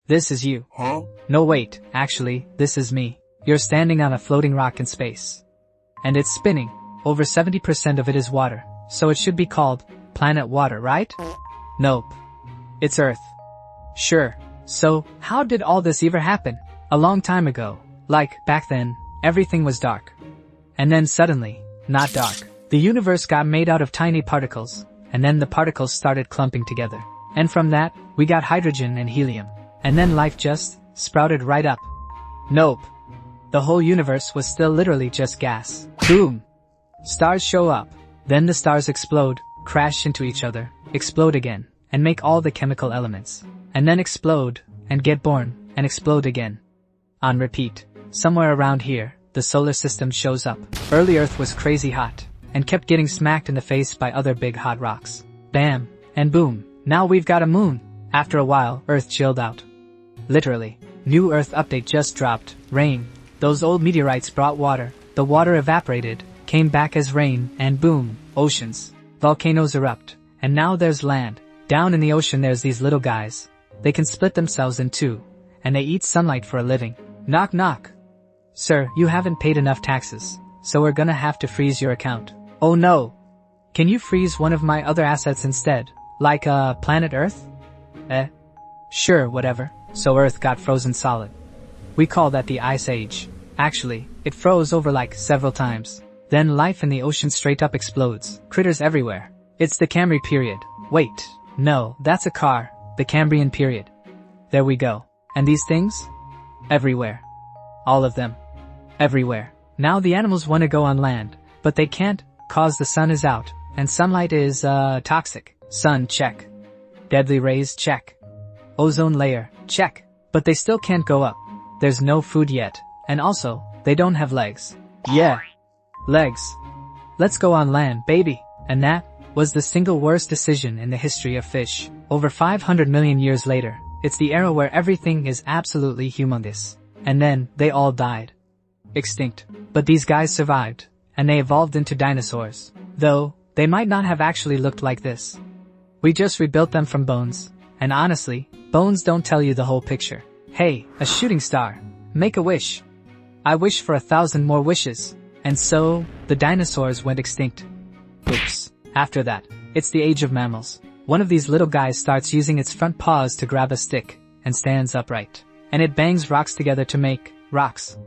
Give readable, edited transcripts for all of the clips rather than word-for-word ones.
This is you. Huh? No wait, actually, this is me. You're standing on a floating rock in space. And it's spinning. Over 70% of it is water, so it should be called planet water, right? Nope. It's Earth. Sure. So, how did all this ever happen? A long time ago. Like, back then, everything was dark. And then suddenly, not dark. The universe got made out of tiny particles, and then the particles started clumping together. And from that, we got hydrogen and helium. And then life just sprouted right up. Nope. The whole universe was still literally just gas. Boom. Stars show up. Then the stars explode, crash into each other, explode again, and make all the chemical elements. And then explode, and get born, and explode again. On repeat. Somewhere around here, the solar system shows up. Early Earth was crazy hot, and kept getting smacked in the face by other big hot rocks. Bam, and boom, now we've got a moon. After a while, Earth chilled out. Literally. New Earth update just dropped. Rain. Those old meteorites brought water. The water evaporated, came back as rain, and boom, oceans. Volcanoes erupt. And now there's land. Down in the ocean there's these little guys. They can split themselves in two. And they eat sunlight for a living. Knock knock. Sir, you haven't paid enough taxes, so we're gonna have to freeze your account. Oh no. Can you freeze one of my other assets instead? Like, planet Earth? Sure, whatever. So Earth got frozen solid. We call that the Ice Age. Actually, it froze over like several times. Then life in the ocean straight up explodes. Critters everywhere. It's the Cambrian period. Wait, no, that's a car. The Cambrian period. There we go. And these things? Everywhere. All of them. Everywhere. Now the animals want to go on land, but they can't, cause the sun is out, and sunlight is, toxic. Sun, check. Deadly rays, check. Ozone layer, check. But they still can't go up. There's no food yet, and also, they don't have legs. Yeah. Legs. Let's go on land, baby. And that was the single worst decision in the history of fish. Over 500 million years later, it's the era where everything is absolutely humongous. And then, they all died. Extinct. But these guys survived, and they evolved into dinosaurs. Though, they might not have actually looked like this. We just rebuilt them from bones. And honestly, bones don't tell you the whole picture. Hey, a shooting star. Make a wish. I wish for 1,000 more wishes. And so, the dinosaurs went extinct. Oops. After that, it's the age of mammals. One of these little guys starts using its front paws to grab a stick, and stands upright. And it bangs rocks together to make rocks.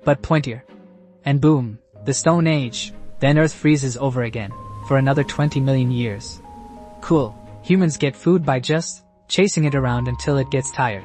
But pointier. And boom, the Stone Age. Then Earth freezes over again, for another 20 million years. Cool. Humans get food by just chasing it around until it gets tired.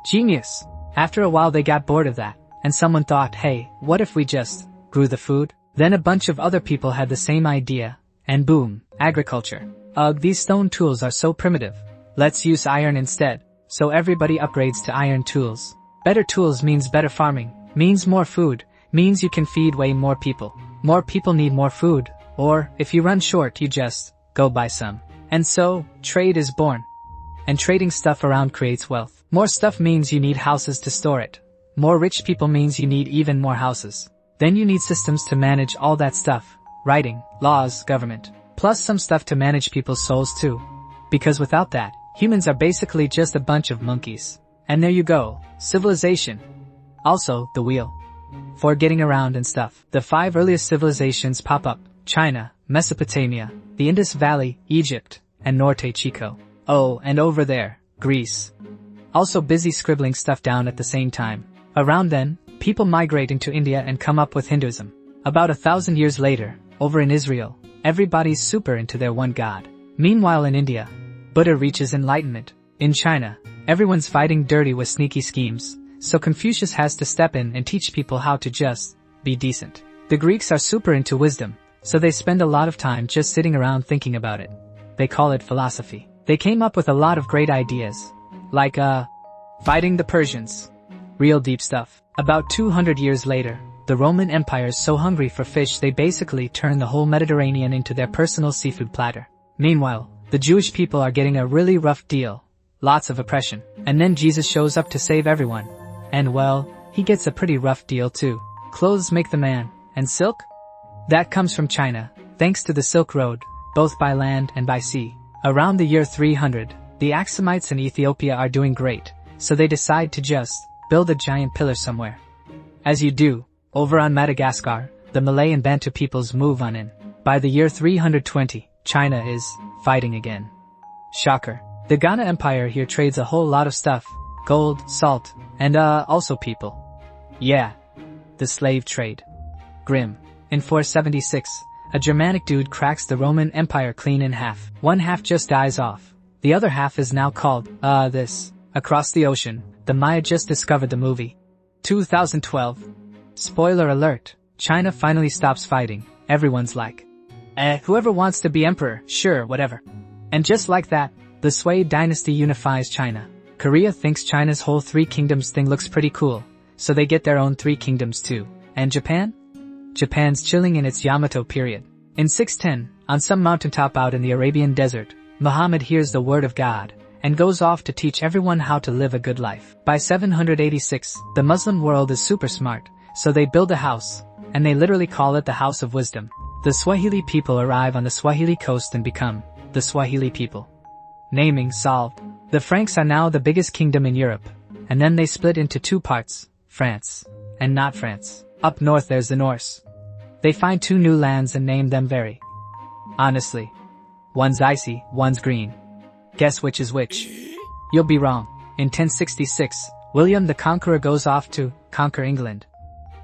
Genius. After a while they got bored of that, and someone thought, hey, what if we just grew the food? Then a bunch of other people had the same idea, and boom, agriculture. Ugh, these stone tools are so primitive. Let's use iron instead. So everybody upgrades to iron tools. Better tools means better farming, means more food, means you can feed way more people. More people need more food, or, if you run short you just go buy some. And so, trade is born. And trading stuff around creates wealth. More stuff means you need houses to store it. More rich people means you need even more houses. Then you need systems to manage all that stuff. Writing, laws, government. Plus some stuff to manage people's souls too. Because without that, humans are basically just a bunch of monkeys. And there you go, civilization. Also, the wheel. For getting around and stuff. The 5 earliest civilizations pop up. China, Mesopotamia, the Indus Valley, Egypt, and Norte Chico. Oh, and over there, Greece. Also busy scribbling stuff down at the same time. Around then, people migrate into India and come up with Hinduism. About 1,000 years later, over in Israel, everybody's super into their one god. Meanwhile in India, Buddha reaches enlightenment. In China, everyone's fighting dirty with sneaky schemes, so Confucius has to step in and teach people how to just be decent. The Greeks are super into wisdom, so they spend a lot of time just sitting around thinking about it. They call it philosophy. They came up with a lot of great ideas. Like, fighting the Persians. Real deep stuff. About 200 years later, the Roman Empire is so hungry for fish they basically turned the whole Mediterranean into their personal seafood platter. Meanwhile, the Jewish people are getting a really rough deal. Lots of oppression. And then Jesus shows up to save everyone. And well, he gets a pretty rough deal too. Clothes make the man. And silk? That comes from China, thanks to the Silk Road, both by land and by sea. Around the year 300, the Axumites in Ethiopia are doing great, so they decide to just build a giant pillar somewhere. As you do, over on Madagascar, the Malay and Bantu peoples move on in. By the year 320, China is fighting again. Shocker. The Ghana Empire here trades a whole lot of stuff, gold, salt, and also people. Yeah. The slave trade. Grim. In 476, a Germanic dude cracks the Roman Empire clean in half. One half just dies off. The other half is now called, this. Across the ocean, the Maya just discovered the movie. 2012. Spoiler alert, China finally stops fighting. Everyone's like, whoever wants to be emperor, sure, whatever. And just like that, the Sui dynasty unifies China. Korea thinks China's whole three kingdoms thing looks pretty cool, so they get their own three kingdoms too. And Japan? Japan's chilling in its Yamato period. In 610, on some mountaintop out in the Arabian desert, Muhammad hears the word of God, and goes off to teach everyone how to live a good life. By 786, the Muslim world is super smart, so they build a house, and they literally call it the House of Wisdom. The Swahili people arrive on the Swahili coast and become the Swahili people. Naming solved. The Franks are now the biggest kingdom in Europe, and then they split into two parts, France and not France. Up north there's the Norse. They find two new lands and name them very. Honestly. One's icy, one's green. Guess which is which? You'll be wrong. In 1066, William the Conqueror goes off to conquer England.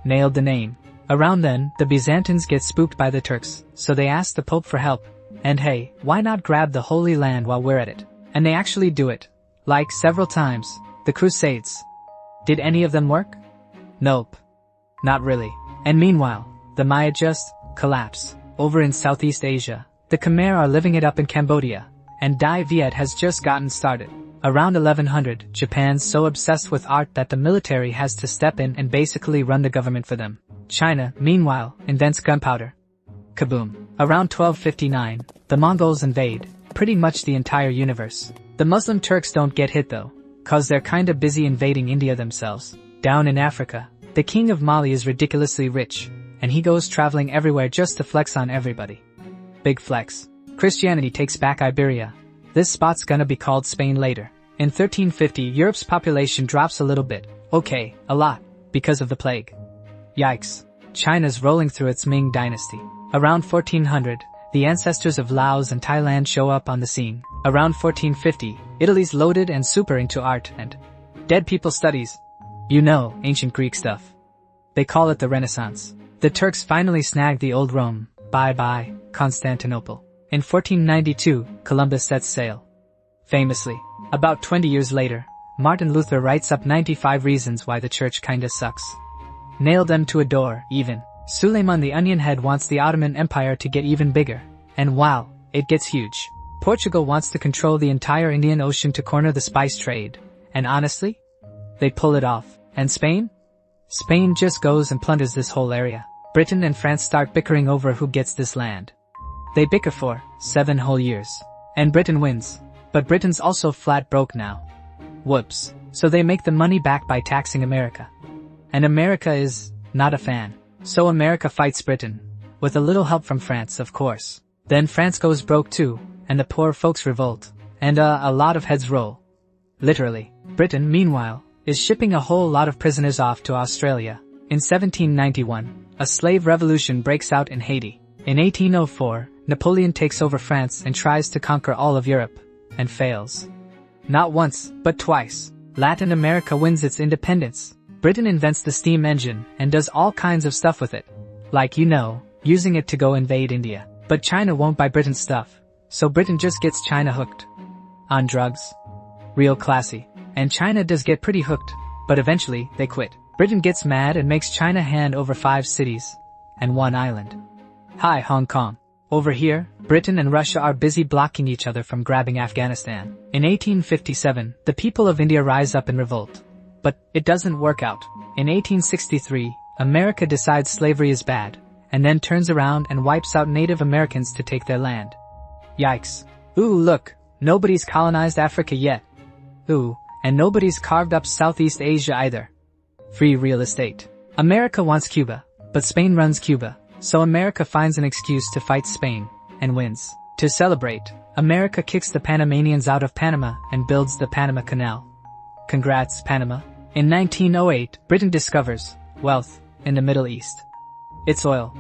Nailed the name. Around then, the Byzantines get spooked by the Turks, so they ask the Pope for help. And hey, why not grab the Holy Land while we're at it? And they actually do it. Like several times. The Crusades. Did any of them work? Nope. Not really. And meanwhile, the Maya just collapse. Over in Southeast Asia, the Khmer are living it up in Cambodia, and Dai Viet has just gotten started. Around 1100, Japan's so obsessed with art that the military has to step in and basically run the government for them. China, meanwhile, invents gunpowder. Kaboom. Around 1259, the Mongols invade, pretty much the entire universe. The Muslim Turks don't get hit though, cause they're kinda busy invading India themselves. Down in Africa, the king of Mali is ridiculously rich, and he goes traveling everywhere just to flex on everybody. Big flex. Christianity takes back Iberia. This spot's gonna be called Spain later. In 1350, Europe's population drops a little bit. Okay, a lot, because of the plague. Yikes. China's rolling through its Ming dynasty. Around 1400, the ancestors of Laos and Thailand show up on the scene. Around 1450, Italy's loaded and super into art and dead people studies. You know, ancient Greek stuff. They call it the Renaissance. The Turks finally snag the old Rome. Bye-bye, Constantinople. In 1492, Columbus sets sail. Famously, about 20 years later, Martin Luther writes up 95 reasons why the church kinda sucks. Nailed them to a door, even. Suleiman the Onion Head wants the Ottoman Empire to get even bigger. And wow, it gets huge. Portugal wants to control the entire Indian Ocean to corner the spice trade. And honestly, they pull it off. And Spain? Spain just goes and plunders this whole area. Britain and France start bickering over who gets this land. They bicker for 7 whole years. And Britain wins. But Britain's also flat broke now. Whoops. So they make the money back by taxing America. And America is not a fan. So America fights Britain. With a little help from France, of course. Then France goes broke too, and the poor folks revolt. And a lot of heads roll. Literally. Britain, meanwhile, is shipping a whole lot of prisoners off to Australia. In 1791, a slave revolution breaks out in Haiti. In 1804, Napoleon takes over France and tries to conquer all of Europe, and fails. Not once, but twice. Latin America wins its independence. Britain invents the steam engine and does all kinds of stuff with it. Like, you know, using it to go invade India. But China won't buy Britain's stuff, so Britain just gets China hooked. On drugs. Real classy. And China does get pretty hooked, but eventually, they quit. Britain gets mad and makes China hand over 5 cities. And 1 island. Hi, Hong Kong. Over here, Britain and Russia are busy blocking each other from grabbing Afghanistan. In 1857, the people of India rise up in revolt. But it doesn't work out. In 1863, America decides slavery is bad, and then turns around and wipes out Native Americans to take their land. Yikes. Ooh, look, nobody's colonized Africa yet. Ooh, and nobody's carved up Southeast Asia either. Free real estate. America wants Cuba, but Spain runs Cuba. So America finds an excuse to fight Spain, and wins. To celebrate, America kicks the Panamanians out of Panama and builds the Panama Canal. Congrats, Panama. In 1908, Britain discovers wealth in the Middle East. It's oil.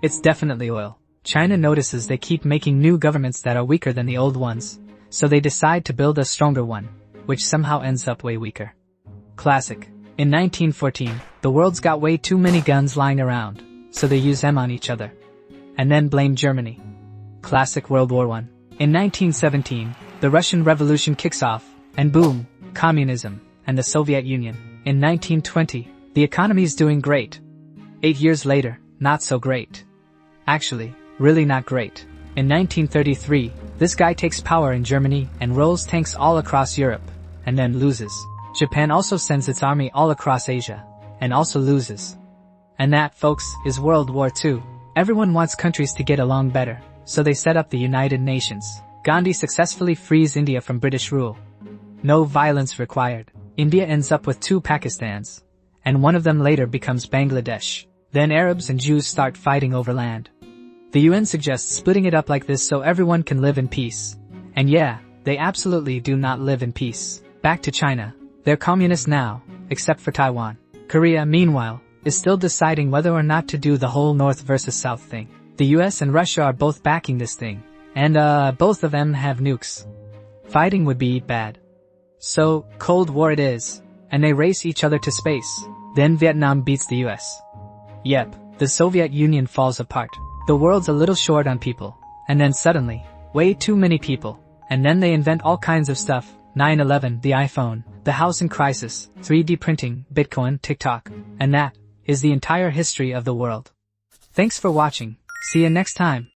It's definitely oil. China notices they keep making new governments that are weaker than the old ones, so they decide to build a stronger one, which somehow ends up way weaker. Classic. In 1914, the world's got way too many guns lying around, so they use them on each other. And then blame Germany. Classic World War I. In 1917, the Russian Revolution kicks off, and boom, communism, and the Soviet Union. In 1920, the economy's doing great. 8 years later, not so great. Actually, really not great. In 1933, this guy takes power in Germany and rolls tanks all across Europe, and then loses. Japan also sends its army all across Asia, and also loses. And that, folks, is World War II. Everyone wants countries to get along better, so they set up the United Nations. Gandhi successfully frees India from British rule. No violence required. India ends up with 2 Pakistans, and one of them later becomes Bangladesh. Then Arabs and Jews start fighting over land. The UN suggests splitting it up like this so everyone can live in peace. And yeah, they absolutely do not live in peace. Back to China. They're communist now, except for Taiwan. Korea, meanwhile, is still deciding whether or not to do the whole North versus South thing. The US and Russia are both backing this thing, and both of them have nukes. Fighting would be bad. So, Cold War it is, and they race each other to space. Then Vietnam beats the US. Yep, the Soviet Union falls apart. The world's a little short on people, and then suddenly, way too many people, and then they invent all kinds of stuff. 9/11, the iPhone, the house in crisis, 3D printing, Bitcoin, TikTok, and that is the entire history of the world. Thanks for watching. See you next time.